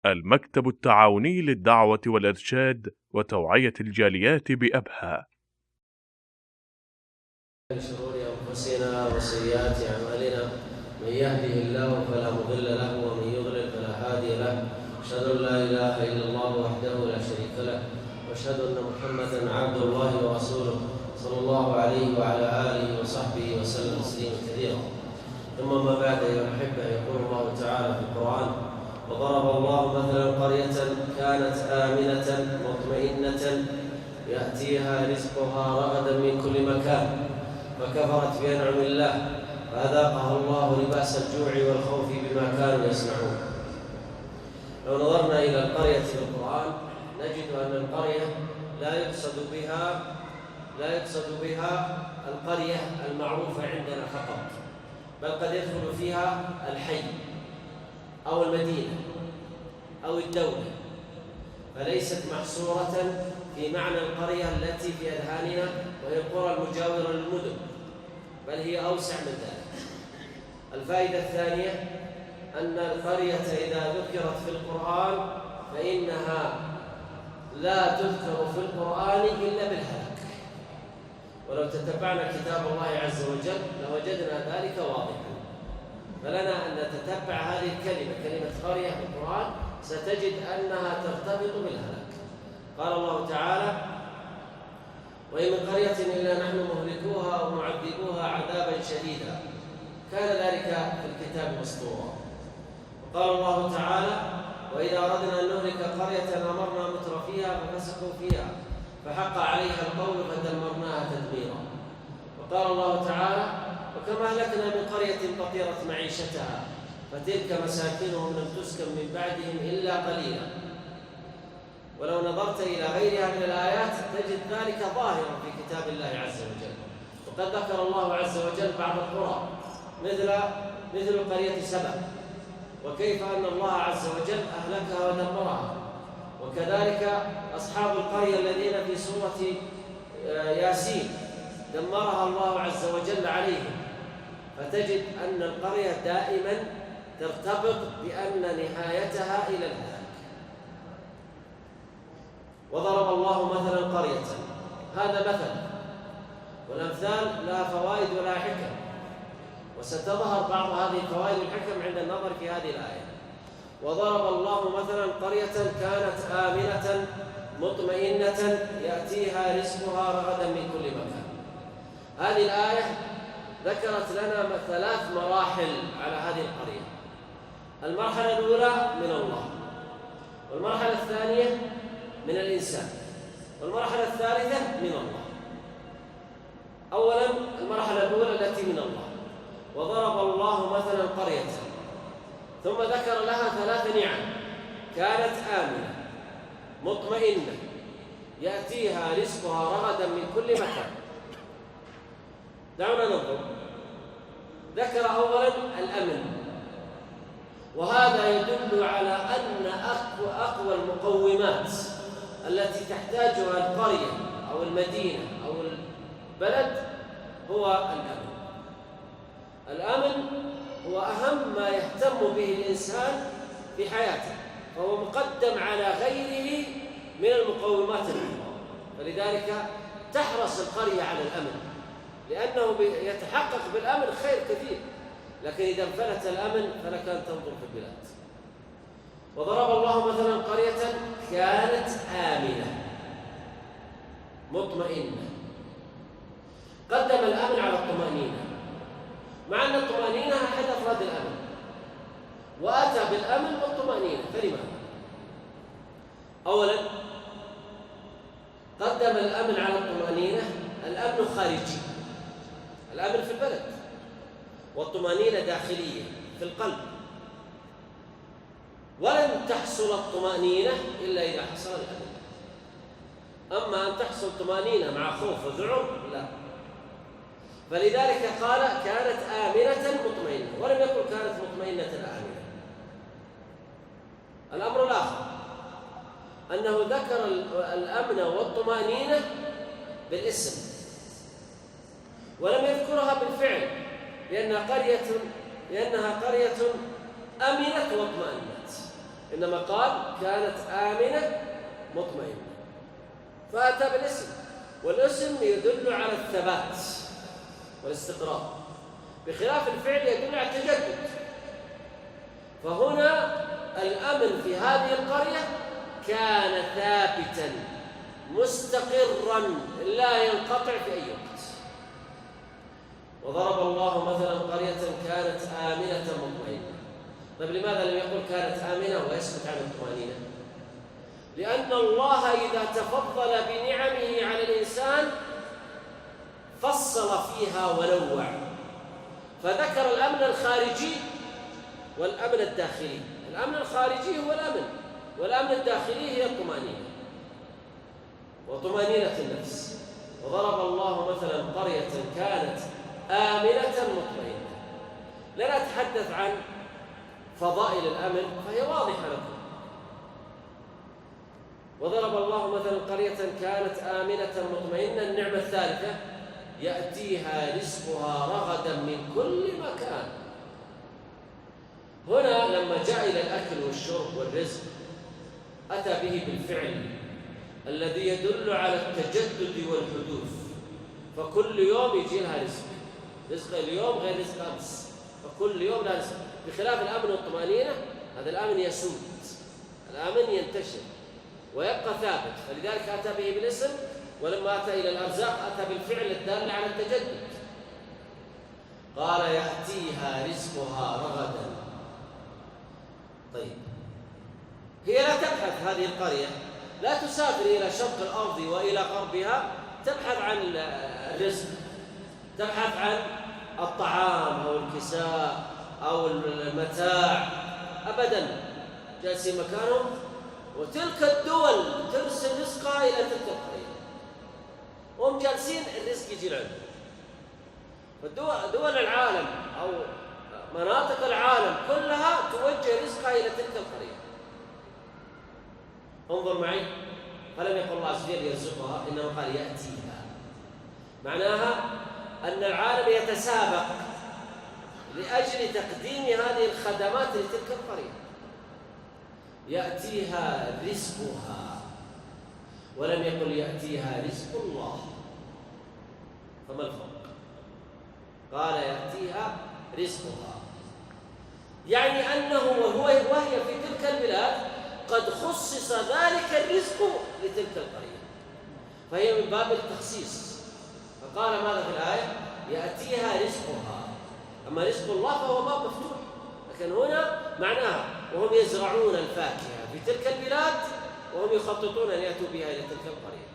المكتب التعاوني للدعوة والإرشاد وتوعية الجاليات بأبها. من شرور أنفسنا وسيئات أعمالنا، من يهده الله فلا مضل له ومن يضلل فلا هادي له. أشهد أن لا إله إلا الله وحده لا شريك له، وأشهد أن محمدًا عبد الله ورسوله صلى الله عليه وعلى آله وصحبه وسلم تسليما كثيرا. ثم ما بعد، أيها الأحبة، يقول الله تعالى في القرآن: وضرب الله مثلا قرية كانت آمنة مطمئنة يأتيها رزقها رغدا من كل مكان فكفرت بأنعم الله فأذاقها الله لباس الجوع والخوف بما كانوا يصنعون. لو نظرنا إلى القرية في القرآن نجد أن القرية لا يقصد بها القرية المعروفة عندنا فقط، بل قد يدخل فيها الحي أو المدينة أو الدولة، فليست محصورة في معنى القرية التي في أذهاننا وهي القرى المجاورة للمدن، بل هي أوسع من ذلك. الفائدة الثانية أن القرية إذا ذكرت في القرآن فإنها لا تذكر في القرآن إلا بالهلاك، ولو تتبعنا كتاب الله عز وجل لوجدنا ذلك واضحا. فلنا أن نتتبع هذه الكلمة، كلمة قرية في القرآن، ستجد أنها ترتبط بالهلاك. قال الله تعالى: وإن من قرية إلا نحن مهلكوها ومعذبوها عذابا شديدا كان ذلك في الكتاب مسطورا. وقال الله تعالى: وإذا أردنا أن نهلك قرية أمرنا متر فيها ففسقوا فيها فحق عليها القول فدمرناها تدميرا. وقال الله تعالى: وكما أهلكنا من قرية بطرت معيشتها فتلك مساكنهم لم تسكن من بعدهم إلا قليلا. ولو نظرت إلى غيرها من الآيات تجد ذلك ظاهرا في كتاب الله عز وجل. وقد ذكر الله عز وجل بعض القرى مثل قرية سبأ، وكيف أن الله عز وجل أهلكها ودمرها. وكذلك أصحاب القرية الذين في سورة ياسين دمرها الله عز وجل عليهم. فتجد أن القرية دائما ترتبط بأن نهايتها إلى الهلاك. وضرب الله مثلا قرية، هذا مثل، والأمثال لها فوائد ولا حكم، وستظهر بعض هذه الفوائد والحكم عند النظر في هذه الآية. وضرب الله مثلا قرية كانت آمنة مطمئنة يأتيها رزقها رغدا من كل مكان. هذه الآية ذكرت لنا 3 مراحل على هذه القرية. المرحلة الأولى من الله، والمرحلة الثانية من الإنسان، والمرحلة الثالثة من الله. أولا المرحلة الأولى التي من الله. وضرب الله مثلا قرية، ثم ذكر لها 3 نعم: كانت آمنة مطمئنة يأتيها رزقها رغدا من كل مكان. دعونا ننظر. ذكر أولا الأمن، وهذا يدل على أن أقوى المقومات التي تحتاجها القرية أو المدينة أو البلد هو الأمن. الأمن هو أهم ما يهتم به الإنسان في حياته، فهو مقدم على غيره من المقومات الأخرى. فلذلك تحرص القرية على الأمن، لأنه يتحقق بالأمن خير كثير، لكن إذا انفلت الأمن فلك أن تنظر في البلاد. وضرب الله مثلا قرية كانت آمنة مطمئنة، قدم الأمن على الطمأنينة، مع أن الطمأنينة أحد أفراد الأمن، وأتى بالأمن والطمأنينة. فلماذا؟ أولا قدم الأمن على الطمأنينة. الأمن خارجي، الأمن في البلد، والطمأنينة داخلية في القلب. ولن تحصل الطمأنينة إلا إذا حصل الأمن. أما أن تحصل طمأنينة مع خوف وذعر لا. فلذلك قال كانت آمنة مطمئنة، ولم يقل كانت مطمئنة آمنة. الأمر الآخر أنه ذكر الأمن والطمأنينة بالاسم ولم يذكرها بالفعل، لأنها قرية أمنت واطمأنت. إنما قال كانت آمنة مطمئنة، فأتى بالاسم، والاسم يدل على الثبات والاستقرار، بخلاف الفعل يدل على التجدد. فهنا الأمن في هذه القرية كان ثابتا مستقرا لا ينقطع في أي وقت. وضرب الله مثلا قرية كانت آمنة مطمئنة. طيب لماذا لم يقل كانت آمنة ويسكت عن الطمأنينة؟ لأن الله إذا تفضل بنعمه على الإنسان فصل فيها ونوع، فذكر الأمن الخارجي والأمن الداخلي. الأمن الخارجي هو الأمن، والأمن الداخلي هي الطمأنينة وطمأنينة النفس. وضرب الله مثلا قرية كانت آمنة مطمئنة. لا نتحدث عن فضائل الأمن فهي واضحة لكم. وضرب الله مثلا قرية كانت آمنة مطمئنة. النعمة الثالثة يأتيها رزقها رغدا من كل مكان. هنا لما جاء إلى الأكل والشرب والرزق أتى به بالفعل الذي يدل على التجدد والحدوث، فكل يوم يجي لها رزق. رزق اليوم غير رزق أمس، فكل يوم لا رزق، بخلاف الأمن والطمأنينة. هذا الأمن يسود، الأمن ينتشر ويبقى ثابت، فلذلك أتى به بالاسم. ولما أتى إلى الأرزاق أتى بالفعل الدال على التجدد. قال يأتيها رزقها رغدا. طيب هي لا تبحث، هذه القرية لا تسافر إلى شرق الأرض وإلى غربها تبحث عن الرزق، تبحث عن الطعام أو الكساء أو المتاع، أبدا. جالسين مكانهم، وتلك الدول ترسل رزقها إلى تلك القرية، وهم جالسين الرزق يجي لعندهم. فدول العالم أو مناطق العالم كلها توجه رزقها إلى تلك القرية. انظر معي، فلم يقل الله عز وجل يرزقها، إنما قال يأتيها. معناها أن العالم يتسابق لأجل تقديم هذه الخدمات لتلك القرية. يأتيها رزقها، ولم يقل يأتيها رزق الله. فما الفرق؟ قال يأتيها رزقها، يعني أنه وهي في تلك البلاد قد خصص ذلك الرزق لتلك القرية، فهي من باب التخصيص. فقال ماذا في الآية؟ يأتيها رزقها. أما رزق الله فهو باب مفتوح، لكن هنا معناها وهم يزرعون الفاكهة في تلك البلاد، وهم يخططون أن يأتوا بها إلى تلك القرية،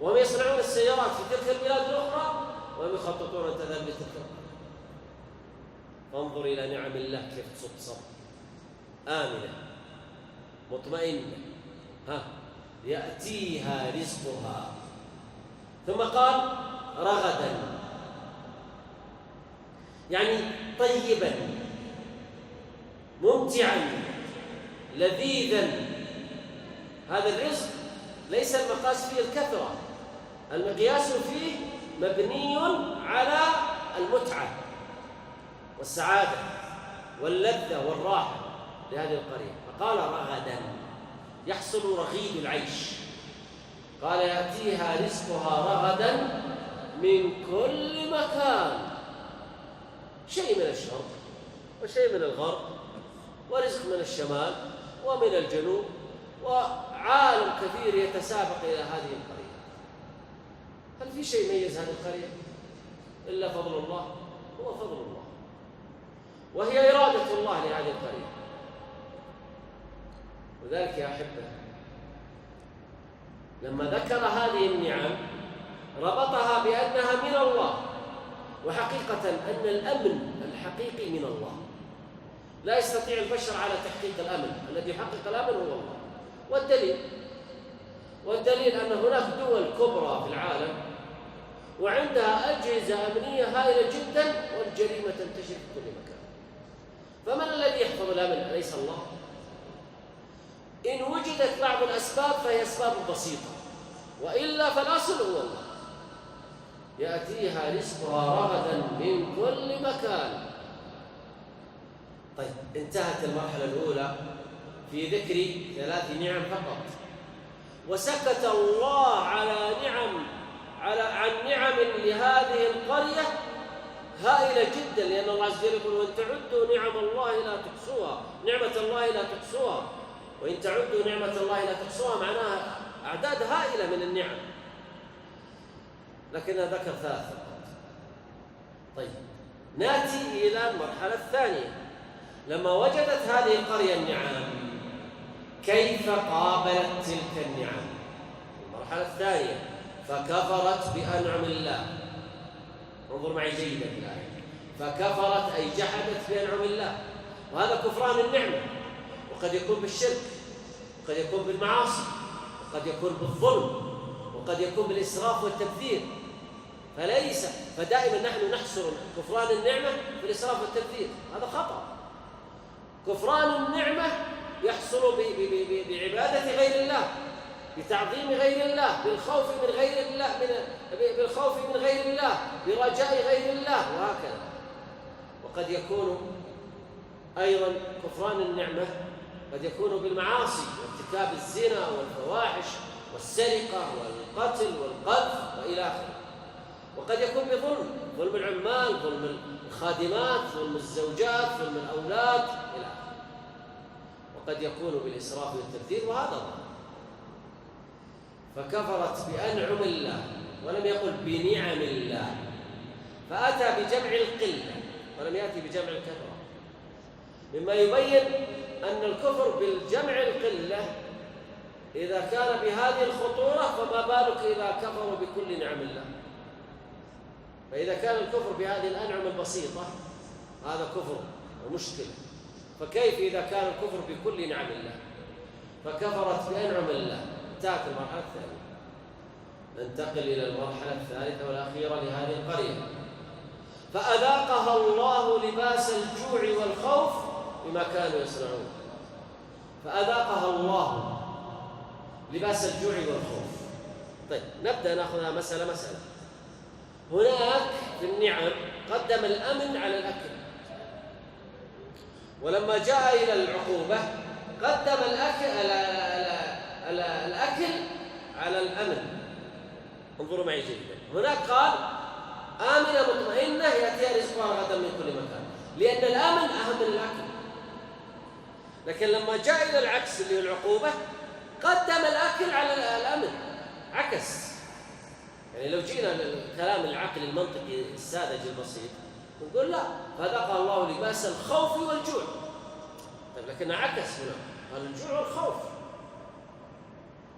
وهم يصنعون السيارات في تلك البلاد الأخرى، وهم يخططون أن تذهب لتلك القرية. فانظر إلى نعم الله كيف تصب آمنة مطمئنة. يأتيها رزقها. ثم قال رغدا، يعني طيبا ممتعا لذيذا. هذا الرزق ليس المقاس فيه الكثرة، المقياس فيه مبني على المتعة والسعادة واللذة والراحة لهذه القرية. فقال رغدا يحصل رغيد العيش. قال يأتيها رزقها رغدا من كل مكان، شيء من الشرق وشيء من الغرب، ورزق من الشمال ومن الجنوب، وعالم كثير يتسابق إلى هذه القرية. هل في شيء يميز هذه القرية إلا فضل الله؟ هو فضل الله، وهي إرادة الله لهذه القرية. وذلك يا أحبة لما ذكر هذه النعم ربطها بأنها من الله، وحقيقة أن الأمن الحقيقي من الله. لا يستطيع البشر على تحقيق الأمن، الذي يحقق الأمن هو الله. والدليل أن هناك دول كبرى في العالم وعندها أجهزة أمنية هائلة جدا، والجريمة تنتشر في كل مكان. فمن الذي يحفظ الأمن؟ أليس الله؟ إن وجدت بعض الأسباب فهي أسباب بسيطة، وإلا فالأصل هو الله. يأتيها رزقها رغدا من كل مكان. طيب، انتهت المرحلة الأولى في ذكر 3 نعم فقط، وسكت الله عن نعم لهذه القرية هائلة جدا، لأن الله عز وجل يقول: وإن تعدوا نعم الله لا تحصوها، نعمة الله لا تحصوها، وإن تعدوا نعمة الله لا تحصوها، معناها أعداد هائلة من النعم، لكنها ذكر 3 فقط. طيب، نأتي إلى المرحلة الثانية. لما وجدت هذه القرية النعم، كيف قابلت تلك النعم؟ المرحلة الثانية: فكفرت بأنعم الله. انظر معي جيدا في الآية: فكفرت أي جحدت بأنعم الله، وهذا كفران النعمة، وقد يكون بالشرك، وقد يكون بالمعاصي، وقد يكون بالظلم، وقد يكون بالإسراف والتبذير. فدائما نحن نحصر كفران النعمة في الإسراف والتبذير، هذا خطأ. كفران النعمة يحصل بعبادة غير الله، بتعظيم غير الله، بالخوف من غير الله، برجاء غير الله، وهكذا. وقد يكون أيضا كفران النعمة قد يكون بالمعاصي، وارتكاب الزنا والفواحش والسرقة والقتل والقذف وإلى آخره. وقد يكون ظلم العمال، ظلم الخادمات، ظلم الزوجات، ظلم الأولاد إلى آخره. وقد يكون بالإسراف والتبذير، وهذا ظلم. فكفرت بأنعم الله، ولم يقل بنعم الله، فأتى بجمع القلة ولم يأتي بجمع الكثرة، مما يبين أن الكفر بالجمع القلة إذا كان بهذه الخطورة، فما بالك إذا كفروا بكل نعم الله. فإذا كان الكفر بهذه الأنعم البسيطة هذا كفر ومشكلة، فكيف إذا كان الكفر بكل نعم الله؟ فكفرت بأنعم الله. انتهت المرحلة الثانية. ننتقل إلى المرحلة الثالثة والأخيرة لهذه القرية. فأذاقها الله لباس الجوع والخوف بما كانوا يصنعون. فأذاقها الله لباس الجوع والخوف. طيب، نبدأ نأخذها مسألة. هناك في النعم قدم الأمن على الأكل، ولما جاء إلى العقوبة قدم الأكل على الأمن. انظروا معي جيدا. هناك قال: آمنة مطمئنة يأتيها رزقها غدا من كل مكان، لأن الأمن أهم من الأكل. لكن لما جاء إلى العكس اللي هو العقوبة قدم الأكل على الأمن، عكس. يعني لو جينا للكلام العقلي المنطقي الساذج البسيط نقول لا، فذاقها الله لباس الخوف والجوع. طيب، لكن عكس هنا، قال الجوع والخوف.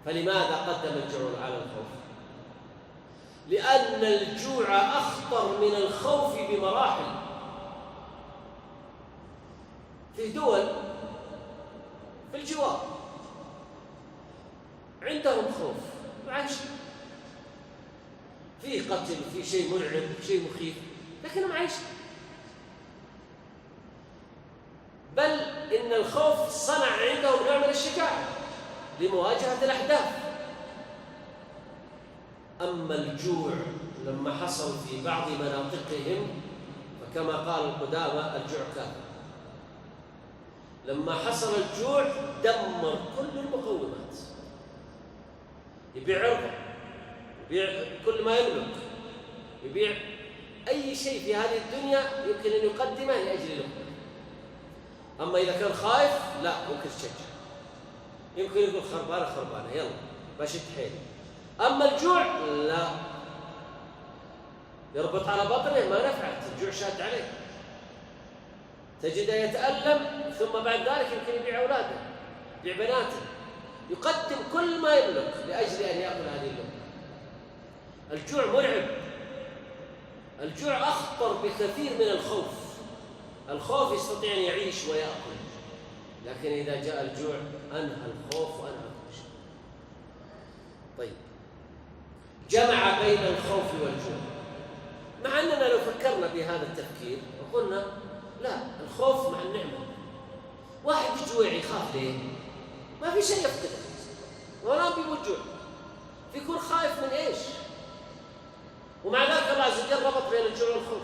فلماذا قدم الجوع على الخوف؟ لأن الجوع أخطر من الخوف بمراحل. في دول في الجوار عندهم خوف وعايشين، فيه قتل، فيه شيء مرعب، شيء مخيف، لكنهم عايشين. بل إن الخوف صنع عندهم نوع من الشجاعة لمواجهة الأحداث. أما الجوع لما حصل في بعض مناطقهم، فكما قال القدامى: الجوع كافر. لما حصل الجوع دمر كل المقومات، يبيع عرضه، يبيع كل ما يملك، يبيع أي شيء في هذه الدنيا يمكن أن يقدمه لأجل لقمة. أما إذا كان خايف لا، ممكن تشجع، يمكن يقول خربانة يلا بشد حيلي. أما الجوع لا، يربط على بطنه، ما نفعت، الجوع شاد عليه، تجده يتألم، ثم بعد ذلك يمكن يبيع أولاده، يبيع بناته، يقدم كل ما يملك لأجل أن يأكل هذه اللقمة. الجوع مرعب، الجوع أخطر بكثير من الخوف. الخوف يستطيع أن يعيش ويأكل، لكن إذا جاء الجوع أنهى الخوف وأنهى كل شيء. طيب، جمع بين الخوف والجوع، مع أننا لو فكرنا بهذا التفكير وقلنا لا، الخوف مع النعمة. واحد يجوع يخاف ليه؟ ما في شيء يفقده، ولا بيوجوع، بيكون خايف من إيش؟ ومع ذلك الله عز وجل ربط بين الجوع والخوف.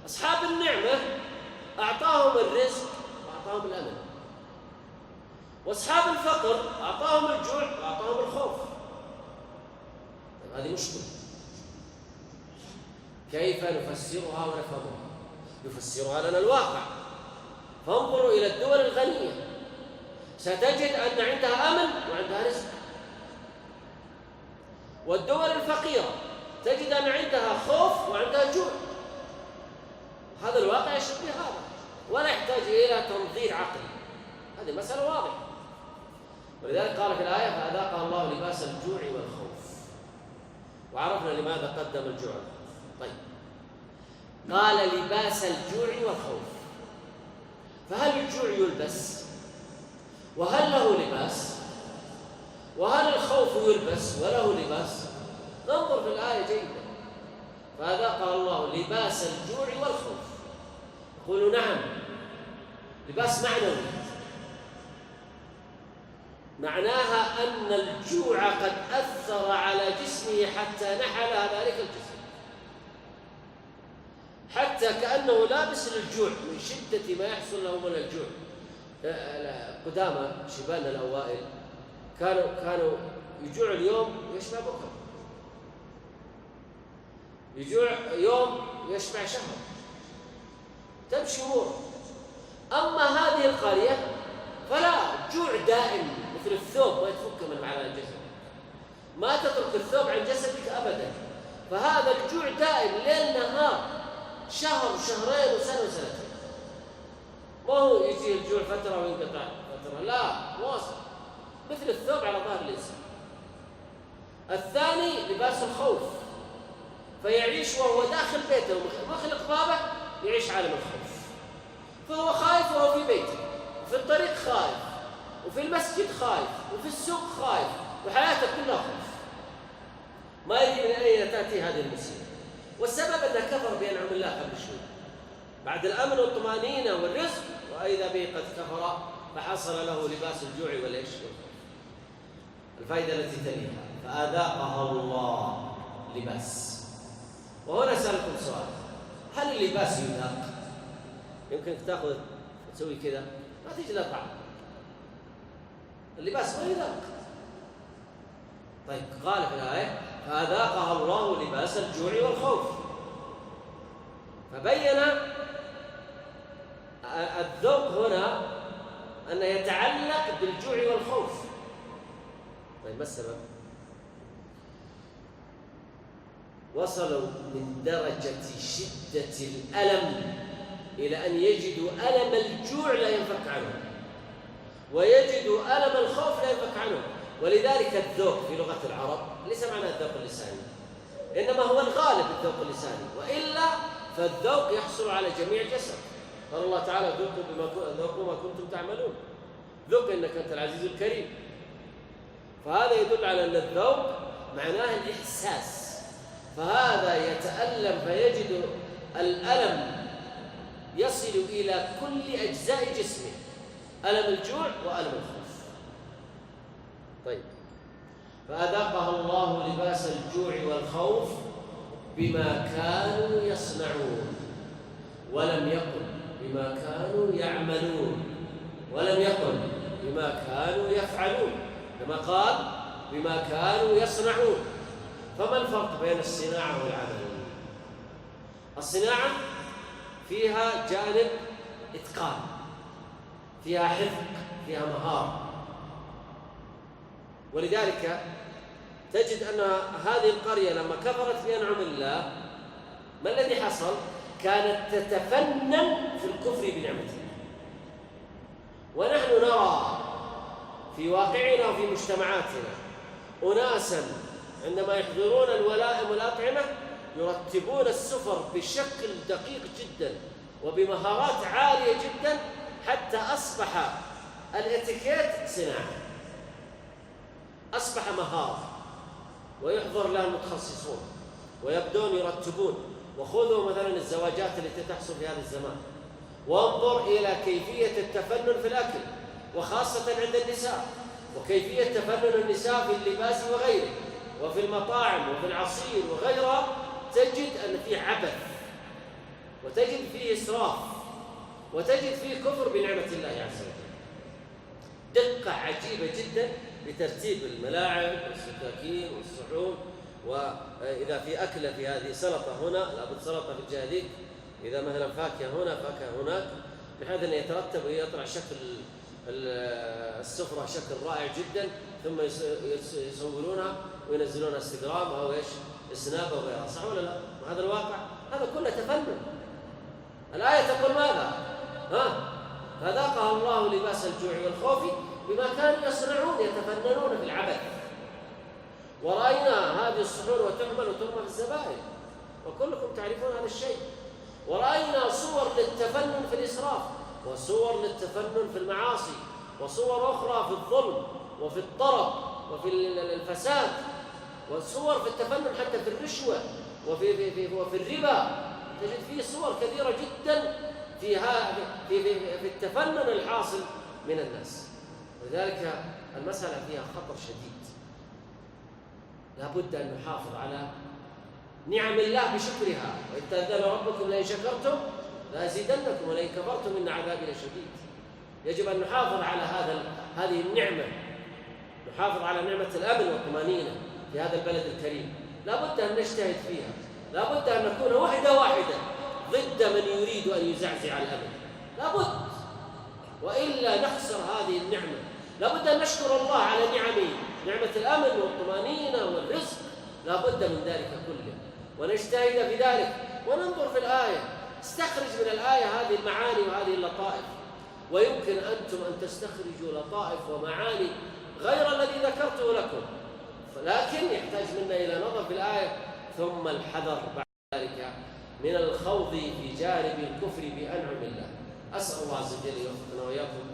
أصحاب النعمة أعطاهم الرزق وأعطاهم الأمن، وأصحاب الفقر أعطاهم الجوع وأعطاهم الخوف. هذه مشكلة، كيف نفسرها ونفهمها؟ يفسرها لنا الواقع. فانظروا إلى الدول الغنية، ستجد أن عندها أمن وعندها رزق، والدول الفقيرة تجد أن عندها خوف وعندها جوع. هذا الواقع يشبه هذا، ولا يحتاج إلى تنظير عقلي، هذه مسألة واضحة. ولذلك قال في الآية فأذاقها الله لباس الجوع والخوف، وعرفنا لماذا قدم الجوع. طيب، قال لباس الجوع والخوف، فهل الجوع يلبس؟ وهل له لباس؟ وهل الخوف يلبس وله لباس؟ ننظر في الآية جيدا. فأذاقها الله لباس الجوع والخوف. يقولوا نعم، لباس معنوي، معناها أن الجوع قد أثر على جسمه حتى نحل ذلك الجسم، حتى كأنه لابس للجوع من شدة ما يحصل له من الجوع. قدامى شبابنا الأوائل كانوا يجوع اليوم ويشبع بكرة، يجوع يوم ويشبع شهر، تمشي أموره. أما هذه القرية فلا، جوع دائم مثل الثوب ما يتفك من على الجسد، ما تترك الثوب عن جسدك أبدا. فهذا الجوع دائم ليل نهار، شهر وشهرين وسنة وسنتين، ما هو يجي الجوع فترة وينقطع فترة، لا، واصل مثل الثوب على ظهر الإنسان. الثاني لباس الخوف، فيعيش وهو داخل بيته ومخلق بابه يعيش عالم الخوف، فهو خايف وهو في بيته، وفي الطريق خايف، وفي المسجد خايف، وفي السوق خايف، وحياته كلها خوف، ما يدري من أين تأتي هذه المصيبة. والسبب أنه كفر بأنعم الله قبل شوي، بعد الأمن والطمأنينة والرزق، وإذا به قد كفر فحصل له لباس الجوع والعيش. الفائدة التي تليها فأذاقها الله لباس. وهنا أسألكم سؤال، هل اللباس يذاق؟ يمكن تأخذ تسوي كذا ما تجي له طعم، اللباس ما يذاق. طيب، قال في الآية فأذاقها الله لباس الجوع والخوف، فبين الذوق هنا أنه يتعلق بالجوع والخوف. طيب، ما السبب؟ وصلوا من درجة شدة الألم إلى أن يجدوا ألم الجوع لا ينفك عنه، ويجدوا ألم الخوف لا ينفك عنه. ولذلك الذوق في لغة العرب ليس معنى الذوق اللساني، إنما هو الغالب الذوق اللساني، وإلا فالذوق يحصل على جميع الجسد. قال الله تعالى ذوقوا ما كنتم تعملون، ذوق إنك أنت العزيز الكريم. فهذا يدل على أن الذوق معناه الإحساس، فهذا يتألم فيجد الألم يصل إلى كل أجزاء جسمه، ألم الجوع وألم الخوف. طيب، فأذاقها الله لباس الجوع والخوف بما كانوا يصنعون، ولم يقل بما كانوا يعملون، ولم يقل بما كانوا يفعلون، كما قال بما كانوا يصنعون. فما الفرق بين الصناعة والعمل؟ الصناعة فيها جانب إتقان، فيها حفظ، فيها مهارة. ولذلك تجد أن هذه القرية لما كفرت بأنعم الله، ما الذي حصل؟ كانت تتفنن في الكفر بنعمة الله. ونحن نرى في واقعنا وفي مجتمعاتنا أناسا عندما يحضرون الولائم والأطعمة يرتبون السفر بشكل دقيق جدا وبمهارات عالية جدا، حتى أصبح الاتيكيت صناعة، أصبح مهارة، ويحضر لها المتخصصون ويبدون يرتبون. وخذوا مثلا الزواجات التي تحصل في هذا الزمان، وانظر إلى كيفية التفنن في الأكل، وخاصة عند النساء، وكيفية تفنن النساء في اللباس وغيره، وفي المطاعم وفي العصير وغيرها. تجد أن فيه عبث، وتجد فيه إسراف، وتجد فيه كفر بنعمة الله عز وجل. دقة عجيبة جدا بترتيب الملاعب والسكاكين والصحون، وإذا في أكلة في هذه سلطة هنا لابد سلطة في الجهة ذيك، إذا مثلا فاكهة هنا فاكهة هناك، بحيث أن يترتب ويطلع شكل السفرة شكل رائع جدا، ثم يصورونها وينزلونها انستغرام أو سناب أو غيرها. صح ولا لا؟ وهذا الواقع هذا كله تفنن. الآية تقول ماذا؟ فذاقها الله لباس الجوع والخوف بما كانوا يصنعون، يتفننون في العبث. ورأينا هذه الصحون وتحمل وترمى في الزبائن، وكلكم تعرفون هذا الشيء. ورأينا صور للتفنن في الإسراف، وصور للتفنن في المعاصي، وصور أخرى في الظلم وفي الطرب وفي الفساد، وصور في التفنن حتى في الرشوة وفي الربا. تجد فيه صور كثيرة جدا في التفنن الحاصل من الناس. ولذلك المسألة فيها خطر شديد، لا بد أن نحافظ على نعم الله بشكرها، وإذ تأذن ربكم لئن شكرتم لأزيدنكم ولئن كفرتم إن عذابي لشديد. يجب أن نحافظ على هذه النعمة، نحافظ على نعمة الأمن والطمأنينة في هذا البلد الكريم. لا بد أن نجتهد فيها، لا بد أن نكون وحدة ضد من يريد أن يزعزع الأمن، لا بد، وإلا نخسر هذه النعمة. لا بد أن نشكر الله على نعمه، نعمة الأمن والطمأنينة والرزق، لا بد من ذلك كله، ونجتهد في ذلك وننظر في الآية، استخرج من الآية هذه المعاني وهذه اللطائف. ويمكن أنتم أن تستخرجوا لطائف ومعاني غير الذي ذكرته لكم، لكن يحتاج منا إلى نظر في الآية ثم الحذر بعد ذلك من الخوض في جانب الكفر بأنعم الله. أسأل الله عز وجل يوفقنا وإياكم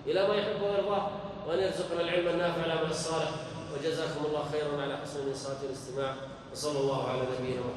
إلى ما يحب ويرضاه، وأن يرزقنا العلم النافع والعمل الصالح. وجزاكم الله خيرا على حسن الإنصات والاستماع، وصلى الله على نبينا محمد.